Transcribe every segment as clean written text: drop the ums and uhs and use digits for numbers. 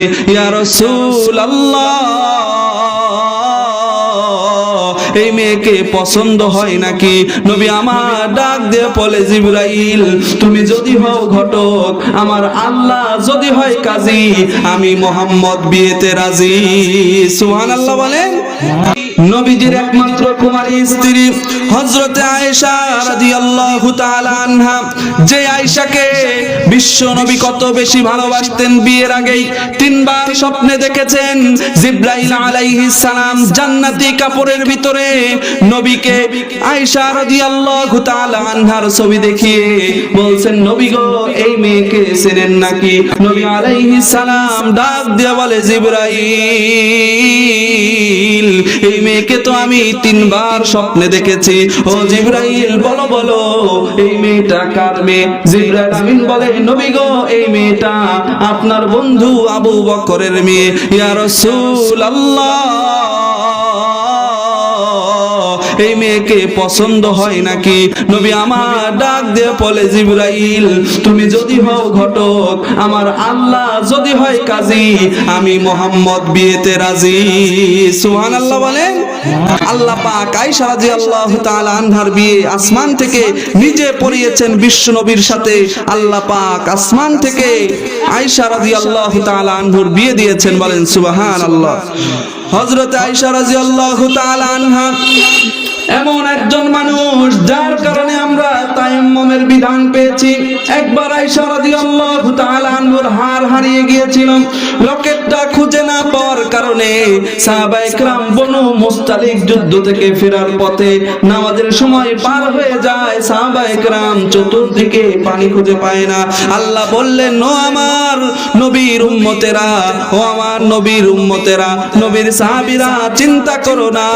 ইয়া রাসূলুল্লাহ, এই মেয়েকে পছন্দ হয় নাকি? নবী আমার ডাক দিয়ে বলে, জিবরাইল তুমি যদি হও ঘটক, আমার আল্লাহ যদি হয় কাজী, আমি মুহাম্মদ বিয়েতে রাজি। সুবহানাল্লাহ বলেন। নবীজির একমাত্র কুমারী স্ত্রী হযরতে আয়েশা রাদিয়াল্লাহু তাআলা আনহা, যে আয়েশাকে বিশ্ব নবী কত বেশি ভালোবাসতেন, বিয়ের আগেই তিনবার স্বপ্নে দেখেছেন জিবরাইল আলাইহিস সালাম জান্নাতি কাপড়ের ভিতরে নবীকে আয়েশা রাদিয়াল্লাহু তাআলা আনহার ছবি দেখিয়ে বলছেন, নবী গো এই মেয়েকে চেনেন নাকি? নবী আলাইহিস সালাম ডাক দিয়ে বলে, জিবরাইল এই মেয়েকে তো আমি তিনবার স্বপ্নে দেখেছি। ও জিবরাইল বলো বলো এই মেয়েটা কার মেয়ে? জিবরাইল আমিন বলে, নবী গো এই মেয়েটা আপনার বন্ধু আবু বকরের মেয়ে। ইয়া রাসূলুল্লাহ, এই মেয়েকে পছন্দ হয় নাকি? নবী আমার ডাক দিয়ে বলে, জিবরাইল তুমি যদি হও ঘটক, আমার আল্লাহ যদি হয় কাজী, আমি মুহাম্মদ বিয়েতে রাজি। সুবহানাল্লাহ বলেন। আল্লাহ পাক আয়েশা রাদিয়াল্লাহু তাআলা আনহার বিয়ে আসমান থেকে নিজে পড়িয়েছেন বিশ্ব নবীর সাথে। আল্লাহ পাক আসমান থেকে আয়েশা রাদিয়াল্লাহু তাআলা আনহার বিয়ে দিয়েছেন, বলেন সুবহানাল্লাহ। হযরত আয়েশা রাদিয়াল্লাহু তাআলা আনহা এমন একজন মানুষ যার কারণে আমরা তায়াম্মুমের বিধান পেয়েছি। একবার আয়েশা রাদিয়াল্লাহু তাআলা আনহার হার হারিয়ে গিয়েছিল, লকেটটা খুঁজে না পাওয়ার কারণে সাহাবায়ে কেরাম বনু মুস্তালিক যুদ্ধ থেকে ফেরার পথে নামাজের সময় পার হয়ে যায়। সাহাবায়ে কেরাম চতুর্দিকে পানি খুঁজে পায় না। আল্লাহ বললেন, ও আমার নবীর উম্মতেরা, ও আমার নবীর উম্মতেরা, নবীর সাহাবীরা, চিন্তা করো না,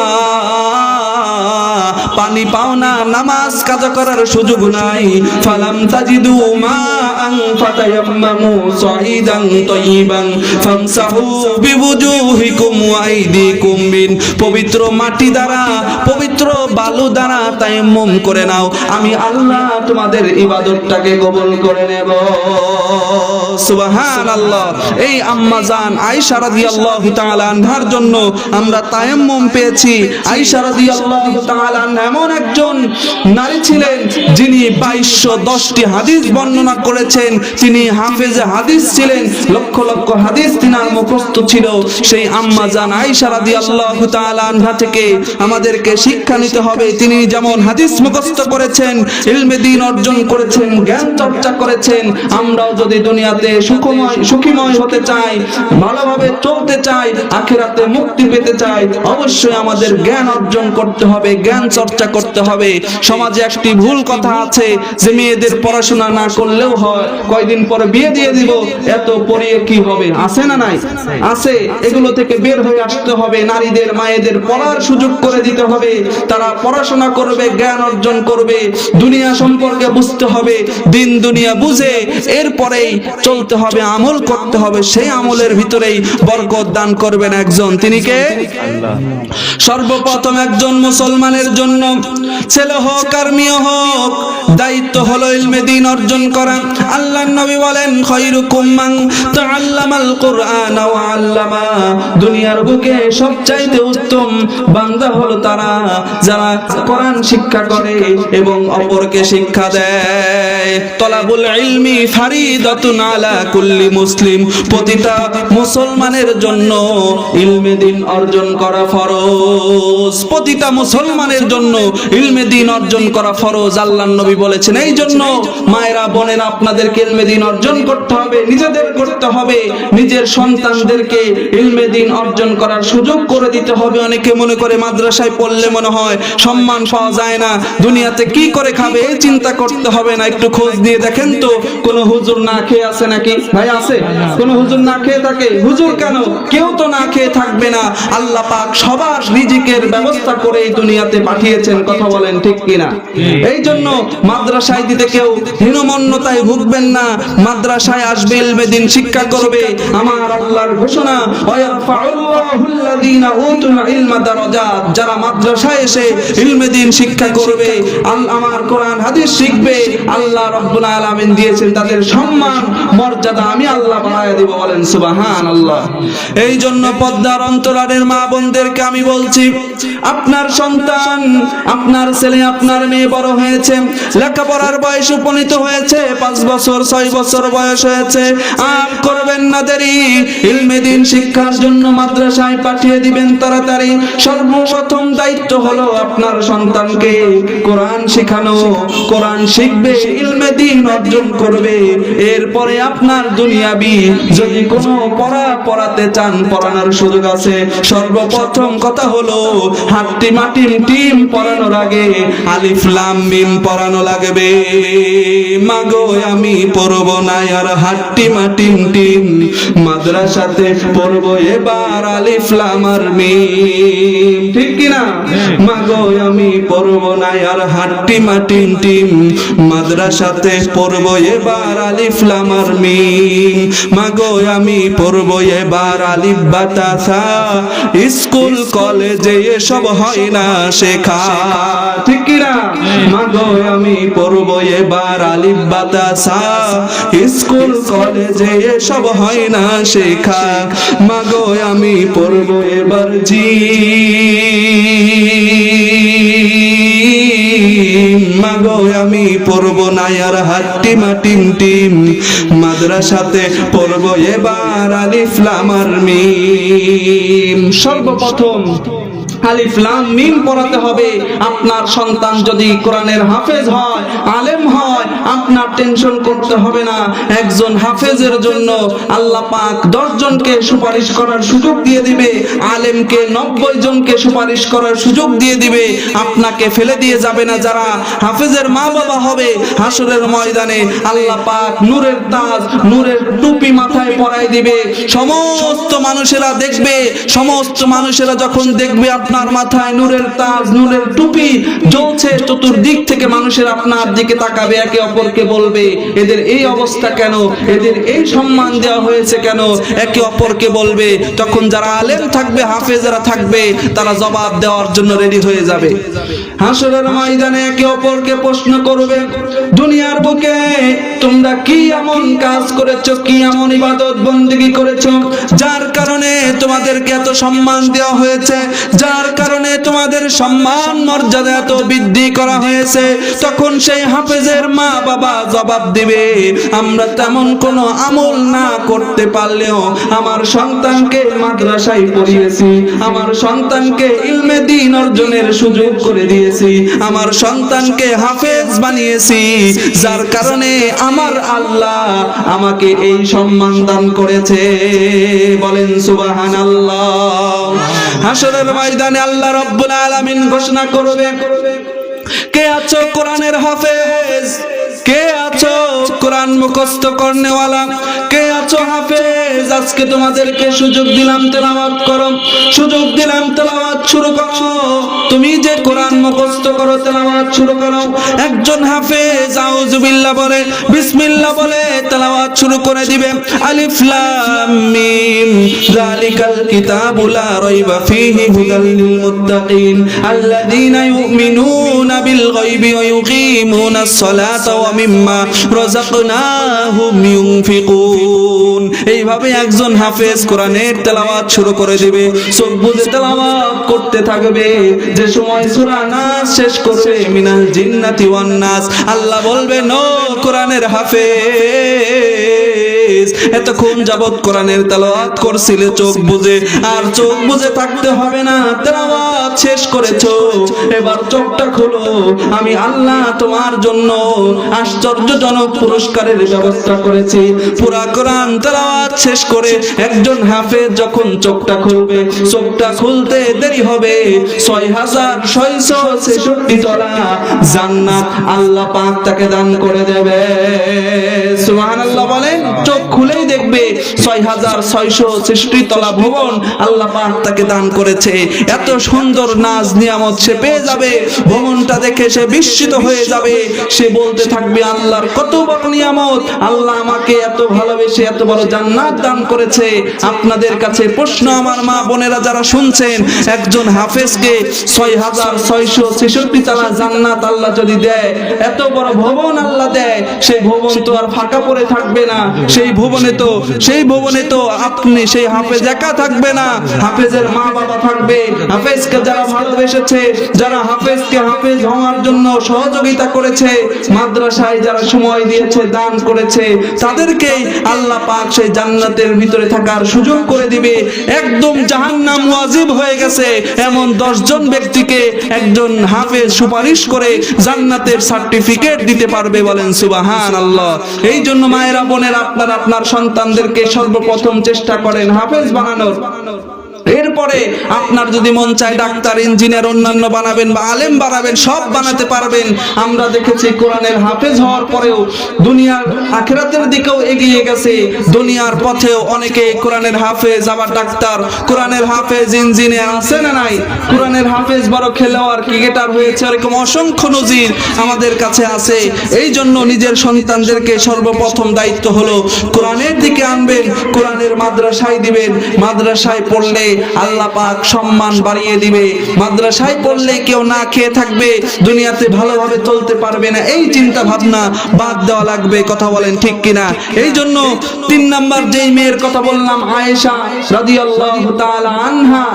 পানি পাও না, নামাজ কাজা করার সুযোগ নাই। ফালাম তাজিদু মাআন ফাতায়াম্মামু সাঈদান তাইয়িবান ফামসাহু বিওুজুহিকুম ওয়া আইদিকুম বিন, পবিত্র মাটি দ্বারা, পবিত্র বালু দ্বারা তায়াম্মুম করে নাও, আমি আল্লাহ তোমাদের ইবাদতটাকে কবুল করে নেব। সুবহানাল্লাহ। এই আম্মা জান আয়েশা রাদিয়াল্লাহু তাআলা আনহার জন্য আমরা তায়াম্মুম পেয়েছি। আয়েশা রাদিয়াল্লাহু তাআলা এমন একজন নারী ছিলেন যিনি 2210টি হাদিস বর্ণনা করেছেন। তিনি হাফেজে হাদিস ছিলেন, লক্ষ লক্ষ হাদিস তিনার মুখস্থ ছিল। সেই আম্মা জান আয়েশা রাদিয়াল্লাহু তাআলা আনহা থেকে আমাদেরকে শিক্ষা নিতে হবে। তিনি যেমন হাদিস মুখস্থ করেছেন, ইলমে দ্বীন অর্জন করেছেন, জ্ঞান চর্চা করেছেন। আমরাও যদি দুনিয়াতে সুখময় হতে চাই, ভালোভাবে চলতে চাই, আখিরাতে মুক্তি পেতে চাই, অবশ্যই আমাদের জ্ঞান অর্জন করতে হবে, জ্ঞান চর্চা করতে হবে। সমাজে একটি ভুল কথা আছে যে মেয়েদের পড়াশোনা না করলেও হয়, কয়দিন পরে বিয়ে দিয়ে দিব, এত পড়িয়ে কি হবে? আছে না নাই? আছে। এগুলো থেকে বের হয়ে আসতে হবে। নারীদের, মায়েদের পড়ার সুযোগ করে দিতে হবে। তারা পড়াশোনা করবে, জ্ঞান অর্জন করবে, দুনিয়া সম্পর্কে বুঝতে হবে, দিন দুনিয়া বুঝে এরপরেই চলতে হবে, আমল করতে হবে। সেই আমলের ভিতরেই বরকত দান করবেন একজন, তিনি কে? আল্লাহ। সর্বপ্রথম একজন মুসলমানের জন্য, ছেলে হোক আর মেয়ে হোক, দায়িত্ব হলো ইলমে দ্বীন অর্জন করা। আল্লাহর নবী বলেন, খায়রুকুম মান তাআল্লামাল কুরআন ওয়া আল্লামা, দুনিয়ার বুকে সবচাইতে উত্তম বান্দা হলো তারা যারা কোরআন শিক্ষা করে এবং অপরকে শিক্ষা দেয়। তলাবুল ইলমি ফারিদাতুন আলা কুল্লি মুসলিম, প্রতিটা মুসলমানের জন্য ইলমে দ্বীন অর্জন করা ফরজ। প্রতিটা মুসলমানের জন্য ইলমে দ্বীন অর্জন করা ফরজ, আল্লাহর নবী বলেছেন। এই জন্য মায়েরা, বোনেরা, আপনাদেরকে ইলমে দ্বীন অর্জন করতে হবে, নিজেদের করতে হবে, নিজের সন্তানদেরকে ইলমে দ্বীন অর্জন করার সুযোগ করে দিতে হবে। অনেকে মনে করে মাদ্রাসায় পড়লে মনে হয় সম্মান পাওয়া যায় না, দুনিয়াতে কি করে খাবে এই চিন্তা করতে হবে না। একটু খোঁজ দিয়ে দেখেন তো কোন হুজুর না খেয়ে আছে নাকি? ভাই আছে? কোন হুজুর না খেয়ে থাকে? হুজুর কেন, কেউ তো না খেয়ে থাকবে না। আল্লাহ পাক সবার রিজিকের ব্যবস্থা করে এই দুনিয়াতে পাঠিয়েছেন, কথা বলেন ঠিক কিনা? এই জন্য মাদ্রাসায় দিতে কেউ হীনমন্যতায় ভুগবেন না। মাদ্রাসায় আসবে, ইলমে দ্বীন শিক্ষা করবে। আমার আল্লাহর ঘোষণা, ওয়ায়ারফাউল্লাহুল্লাযীনা উতুল ইলমা দারাজাত, যারা মাদ্রাসায় এসে ইলমে দ্বীন শিক্ষা করবে, আমার কোরআন হাদিস শিখবে, আল্লাহ রাব্বুল আলামিন দিয়েছেন তাদের সম্মান মর্যাদা আমি আল্লাহ বাড়ায় দিব। বলেন সুবহানাল্লাহ। এই জন্য পর্দার অন্তরালের মা বোনদেরকে আমি বলছি, আপনার সন্তান, আপনার ছেলে, আপনার মেয়ে বড় হয়েছে, লেখাপড়ার বয়স উপনীত হয়েছে, 5 বছর 6 বছর বয়স হয়েছে, আর করবেন না দেরি। ইলমে দ্বীন শিক্ষার জন্য মাদ্রাসায় পাঠিয়ে দিবেন তাড়াতাড়ি। সর্বপ্রথম দায়িত্ব হলো আপনার সন্তানকে কোরআন শেখানো। কোরআন শিখবে, ইলমে দ্বীন অর্জন করবে, এরপরে আপনার দুনিয়াবি যদি কোনো পড়াতে চান, পড়ানোর সুযোগ আছে। সর্বপ্রথম কথা হলো হাট্টি মাটিম টিম পড়ানোর আগে আলিফ লাম মিম পড়ানো লাগবে। মাগো আমি পড়ব না আর হাট্টি মাটিম টিম, মাদ্রাসাতে পড়ব এবার আলিফ লাম আর মিম, ঠিক কি না? মাগো আমি পড়ব না আর হাট্টি মাটিম টিম, মাদ্রাসাতে পড়ব এবার আলিফ লাম আর মিম। মাগো আমি পড়ব এবার আলিফ বা তা সা, স্কুল কলেজে এসব হয় না শেখা, ঠিক কি না? মাগো আমি পড়ব এবার আলিফ বা তা সা, স্কুল কলেজে এসব হয় না শেখা। মাগো আমি পড়ব এবার জিম, মাগো আমি পড়ব না আর হাট্টি মাটিম টিম, মাদ্রাসাতে পড়ব এবার আলিফ লাম আর মিম। সর্বপ্রথম আলিফ লাম মিম পড়াতে হবে। আপনার সন্তান যদি কোরআনের হাফেজ হয়, আলেম হয়, আপনার টেনশন করতে হবে না। একজন হাফেজের জন্য আল্লাহ পাক 10 জনকে সুপারিশ করার সুযোগ দিয়ে দিবে, আলেমকে 90 জনকে সুপারিশ করার সুযোগ দিয়ে দিবে। আপনাকে ফেলে দিয়ে যাবে না। যারা হাফেজের মা বাবা হবে, হাসরের ময়দানে আল্লাহ পাক নূরের তাজ, নূরের টুপি মাথায় পরায় দিবে। সমস্ত মানুষেরা দেখবে, সমস্ত মানুষেরা যখন দেখবে আপনার মাথায় নূরের তাজ, নূরের টুপি জ্বলছে, চতুর্দিক থেকে মানুষের আপনার দিকে তাকাবে, একে অপরকে বলবে এদের এই অবস্থা কেন, এদের এই সম্মান দেওয়া হয়েছে কেন, একে অপরকে বলবে। তখন যারা আলেম থাকবে, হাফেজরা থাকবে, তারা জবাব দেওয়ার জন্য রেডি হয়ে যাবে। হাসরের ময়দানে একে অপরকে প্রশ্ন করবে, দুনিয়ার বুকে তোমরা কি এমন কাজ করেছো, কি এমন ইবাদত বন্দেগী করেছো যার কারণে তোমাদেরকে এত সম্মান দেওয়া হয়েছে, যার কারণে তোমাদের সম্মান মর্যাদা এত বৃদ্ধি করা হয়েছে। তখন সেই হাফেজের মা বাবা জবাব দিবে, আমরা তেমন কোনো আমল না করতে পারলেও আমার সন্তানকে মাদ্রাসায় পড়িয়েছি, আমার সন্তানকে ইলমে দ্বীন অর্জনের সুযোগ করে দিয়েছি, আমার সন্তানকে হাফেজ বানিয়েছি, যার কারণে আমার আল্লাহ আমাকে এই সম্মান দান করেছে। বলেন সুবহানাল্লাহ। হাসরের ময়দানে আল্লাহ রাব্বুল আলামিন ঘোষণা করবে, কে আছো কোরআনের হাফেজ, কে আছো কোরআন মুখস্থ করনেওয়ালা, কে আছো হাফেজ, আজকে তোমাদেরকে সুযোগ দিলাম তেলাওয়াত করো, সুযোগ দিলাম তেলাওয়াত শুরু করো। তুমি যে কোরআন মুখস্থ করো, তেলাওয়াত শুরু করো। একজন হাফেজ আউযু বিল্লাহ বলে, বিসমিল্লাহ বলে তেলাওয়াত শুরু করে দিবে। আলিফ লাম মিম, যালিকাল কিতাবু লা রাইবা ফীহি হুদাল লিল মুত্তাকিন আল্লাযীনা ইউমিনুনা বিল গায়বি ওয়া ইউকিমুনাস সালাতা ওয়া মিম্মা রাযাকনাহুম ইউনফিকুন। এইভাবে একজন হাফেজ কোরআনের তেলাওয়াত শুরু করে দিবে, চোখ বুজে তেলাওয়াত করতে থাকবে। যে সময় সূরা নাস শেষ করবে, মিনাল জিন্নাতি ওয়ান নাস, আল্লাহ বলবেন ও কোরআনের হাফেজ, এতক্ষণ যাবত কোরআনের তেলাওয়াত করছিলে চোখ বুজে, আর চোখ বুজে থাকতে হবে না, তেলাওয়াত শেষ করেছো, এবার চোখটা খোলো, আমি আল্লাহ তোমার জন্য আশ্চর্যজনক পুরস্কারের ব্যবস্থা করেছি। পুরা কোরআন তেলাওয়াত শেষ করে একজন হাফেজ যখন চোখটা খুলবে, চোখটা খুলতে দেরি হবে 6666 তলা জান্নাত আল্লাহ পাক তাকে দান করে দেবে। সুবহানাল্লাহ বলেন। চোখ খুলেই দেখবে 6666 তলা ভবন আল্লাহ পাক তাকে দান করেছে। এত সুন্দর নাজ নিয়ামত সে পেয়ে যাবে, ভবনটা দেখে সে বিস্মিত হয়ে যাবে। সে বলতে থাকবে আল্লাহর কত বড় নিয়ামত, আল্লাহ আমাকে এত ভালোবেসে এত বড় জান্নাত দান করেছে। আপনাদের কাছে প্রশ্ন, আমার মা বোনেরা যারা শুনছেন, একজন হাফেজকে 6666 তলা জান্নাত আল্লাহ যদি দেয়, এত বড় ভবন আল্লাহ দেয়, সেই ভবন তো আর ফাঁকা পড়ে থাকবে না, সেই সেই ভুবনে তো আপনি সেই হাফেজ একা থাকবে না, হাফেজের মা বাবা থাকবে। হাফেজকে যারা ভালোবেসেছে, যারা হাফেজকে হাফেজ হওয়ার জন্য সহযোগিতা করেছে, মাদ্রাসায় যারা সময় দিয়েছে, দান করেছে, তাদেরকেই আল্লাহ পাক সেই জান্নাতের ভিতরে থাকার সুযোগ করে দিবে। একদম জাহান্নাম ওয়াজিব হয়ে গেছে এমন 10 জন ব্যক্তিকে একজন হাফেজ সুপারিশ করে জান্নাতের সার্টিফিকেট দিতে পারবে। বলেন সুবহানাল্লাহ। এই জন্য মায়েরা বোনেরা, আপনার সন্তানদেরকে সর্বপ্রথম চেষ্টা করেন হাফেজ বানানোর। এরপরে আপনার যদি মন চায় ডাক্তার, ইঞ্জিনিয়ার, অন্যান্য বানাবেন বা আলেম বানাবেন, সব বানাতে পারবেন। আমরা দেখেছি কোরআনের হাফেজ হওয়ার পরেও দুনিয়ার আখিরাতের দিকেও এগিয়ে গেছে। দুনিয়ার পথেও অনেকে কোরআনের হাফেজ, আবার ডাক্তার, কোরআনের হাফেজ, ইঞ্জিনিয়ার আছে না নাই? কোরআনের হাফেজ বড় খেলোয়াড়, ক্রিকেটার হয়েছে, এরকম অসংখ্য নজির আমাদের কাছে আছে। এই জন্য নিজের সন্তানদেরকে সর্বপ্রথম দায়িত্ব হলো কোরআনের দিকে আনবেন, কোরআনের মাদ্রাসায় দিবেন। মাদ্রাসায় পড়লে আল্লাহ পাক সম্মান বাড়িয়ে দিবে। মাদ্রাসায় পড়লে কেউ না খেয়ে থাকবে, দুনিয়াতে ভালোভাবে চলতে পারবে না, এই চিন্তা ভাবনা বাদ দেওয়া লাগবে। কথা বলেন ঠিক কিনা? এই জন্য 3 নাম্বার যেই মেয়ের কথা বললাম, আয়েশা রাদিয়াল্লাহু তাআলা আনহা।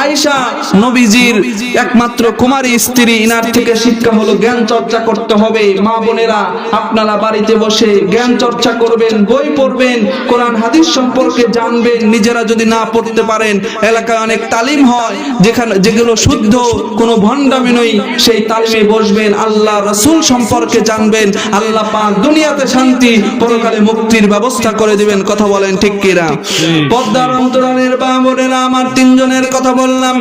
আয়েশা নবীজির একমাত্র কুমারী স্ত্রী, ইনার থেকে শিক্ষা হলো জ্ঞান চর্চা করতে হবে। মা বোনেরা, আপনারা বাড়িতে বসে জ্ঞান চর্চা করবেন, বই পড়বেন, কোরআন হাদিস সম্পর্কে জানবেন। নিজেরা যদি না পড়তে পারেন, এলাকায় অনেক তালিম হয় যেগুলো শুদ্ধ, কোনো ভণ্ডামি নয়, সেই তালিমে বসবেন, আল্লাহ রাসূল সম্পর্কে জানবেন। আল্লাহ পাক দুনিয়াতে শান্তি, পরকালে মুক্তির ব্যবস্থা করে দিবেন। কথা বলেন ঠিক কিনা? পর্দার অন্তরালের মা বোনেরা, আমার 3 জনের কথা বললাম।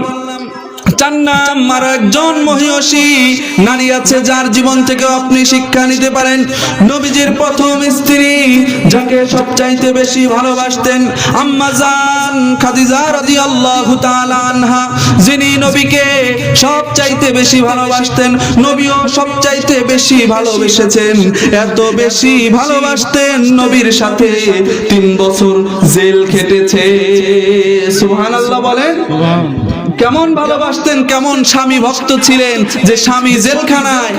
4 নাম্বার একজন মহিয়সী নারী আছে যার জীবন থেকে আপনি শিক্ষা নিতে পারেন। নবীজির প্রথম স্ত্রী, যাকে সবচাইতে বেশি ভালোবাসতেন, আম্মা জান খাদিজা রাদিয়াল্লাহু তাআলা আনহা, যিনি নবীকে সবচাইতে বেশি ভালোবাসতেন, নবীও সবচাইতে বেশি ভালোবেসেছেন। এত বেশি ভালোবাসতেন, নবীর সাথে 3 বছর জেল খেটেছে। সুবহানাল্লাহ বলেন। কেমন ভালোবাসতেন, কেমন স্বামী ভক্ত ছিলেন যে স্বামী জেলখানায়,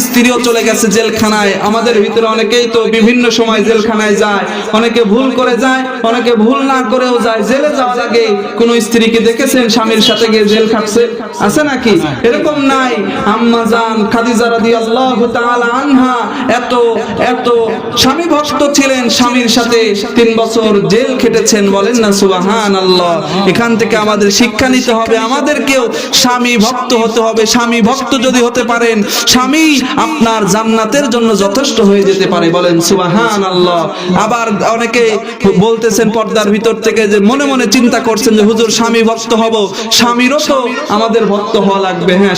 স্ত্রীও চলে গেছে জেলখানায়। আমাদের ভিতরে অনেকেই তো বিভিন্ন সময় জেলখানায় যায়, অনেকে ভুল করে যায়, অনেকে ভুল না করেও যায়। জেলে যাওয়ার আগে কোন স্ত্রীকে দেখেছেন স্বামীর সাথে গিয়ে জেল খাটছে? আছে নাকি? এরকম নাই। আম্মা জান খাদিজা রাদিয়াল্লাহু তাআলা আনহা এত স্বামী ভক্ত ছিলেন, স্বামীর সাথে 3 বছর জেল খেটেছেন। বলেন না সুবহানাল্লাহ। এখান থেকে আমাদের শিক্ষা নিতে হবে, আমাদেরকেও স্বামী ভক্ত হতে হবে। স্বামী ভক্ত যদি হতে পারেন, স্বামী আপনার জান্নাতের জন্য যথেষ্ট হয়ে যেতে পারে। বলেন সুবহানাল্লাহ। আবার অনেকে বলতেছেন পর্দার ভিতর থেকে যে মনে মনে চিন্তা করছেন যে হুজুর স্বামী ভক্ত হব। স্বামীরও তো আমাদের ভক্ত হওয়া লাগবে। হ্যাঁ,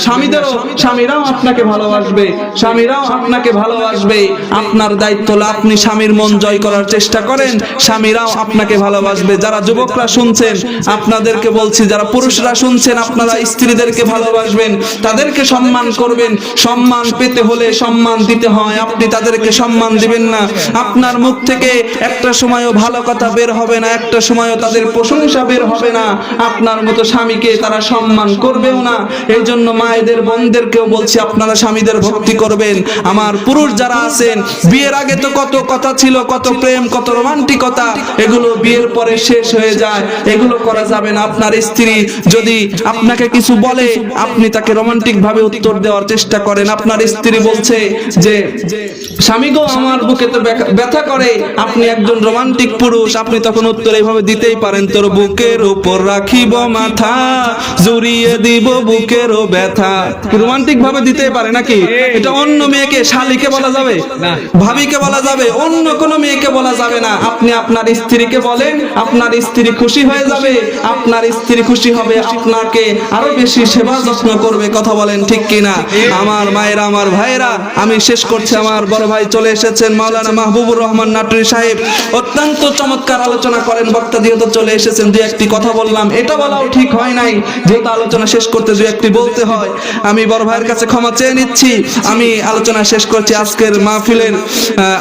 স্বামীরাও আপনাকে ভালোবাসবে, স্বামীরাও আপনাকে ভালোবাসবে। আপনার দায়িত্ব হলো আপনি স্বামীর মন জয় করার চেষ্টা করেন, স্বামীরাও আপনাকে ভালোবাসবে। যারা যুবকরা শুনছেন, আপনাদেরকে বলছি, যারা পুরুষরা শুনছেন, আপনারা স্ত্রীদেরকে ভালোবাসবেন, তাদেরকে সম্মান করবেন। সম্মান পেতে হলে সম্মান দিতে হয়। আপনি তাদেরকে সম্মান দিবেন না, আপনার মুখ থেকে একটা সময়ও ভালো কথা বের হবে না, একটা সময়ও তাদের প্রশংসা বের হবে না। আপনার মতো স্বামীকে তারা সম্মান করবেও না। এই জন্য মায়েদের বোনদেরকেও বলছি, আপনারা স্বামীদের ভক্তি করবেন। আমার পুরুষ যারা আছেন, বিয়ের আগে তো কত কথা ছিল, কত প্রেম, কত রোমান্টিকতা, এগুলো বিয়ের পরে শেষ হয়ে যায়। এগুলো করা যাবে না। আপনার স্ত্রী যদি আপনাকে কিছু বলে, আপনি তাকে রোমান্টিক ভাবে উত্তর দেওয়ার চেষ্টা করেন। আপনার স্ত্রী বলছে যে স্বামী গো আমার বুকে তো ব্যথা করে, আপনি একজন রোমান্টিক পুরুষ, আপনি তখন উত্তর এইভাবে দিতেই পারেন, তোর বুকের উপর রাখিব মাথা, জড়িয়ে দিব বুকেরও ব্যথা। রোমান্টিক ভাবে দিতেই পারে নাকি? এটা অন্য মেয়েকে, শালীকে বলা যাবে, ভাবিকে বলা যাবে, অন্য কোনো মেয়েকে বলা যাবে না। আপনি আপনার স্ত্রীকে বলেন, আপনার স্ত্রী খুশি হয়ে যাবে, আপনার স্ত্রী খুশি হবে, আপনাকে আরো বেশি সেবা যত্ন করবে। কথা বলেন ঠিক কিনা? আমার মায়েরা, আমার ভাইরা, আমি শেষ করছি। আমার বড় ভাই চলে এসেছেন, মাওলানা মাহবুবুর রহমান নাটোরী সাহেব, অত্যন্ত চমৎকার আলোচনা করেন। বক্তা যেহেতু চলে এসেছেন, 2-1টি কথা বললাম, এটা বলাও ঠিক হয় নাই, যেহেতু আলোচনা শেষ করতে 2-1টি বলতে হয়। আমি বড় ভাইয়ের কাছে ক্ষমা চেয়ে নিচ্ছি। আমি আলোচনা শেষ করছি। আজকের মাহফিলের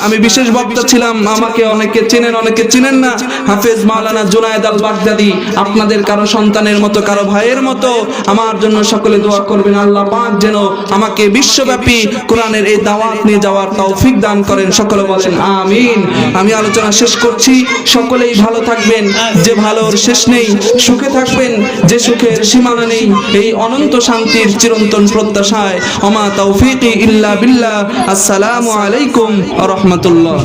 আমি বিশেষ বক্তা ছিলাম। আমাকে অনেকে চেনেন, অনেকে চিনেন না। হাফেজ মাওলানা জুনায়েদ আল বাগদাদি, আপনাদের কারো সন্তানের মতো, কারো ভাইয়ের মতো আমার জন্য সকলে দোয়া করবেন। আল্লাহ পাক যেন আমাকে বিশ্বব্যাপী কোরআনের এই দাওয়াত নিয়ে যাওয়ার তৌফিক দান করেন। সকলে বলেন আমিন। আমি আলোচনা শেষ করছি। সকলেই ভালো থাকবেন, যে ভালোর শেষ নেই। সুখে থাকবেন, যে সুখের সীমানা নেই। এই অনন্ত শান্তির চিরন্তন প্রত্যাশায় ওমা তৌফিকি ইল্লা বিল্লাহ। আসসালামু আলাইকুম ওয়া রাহমাতুল্লাহ।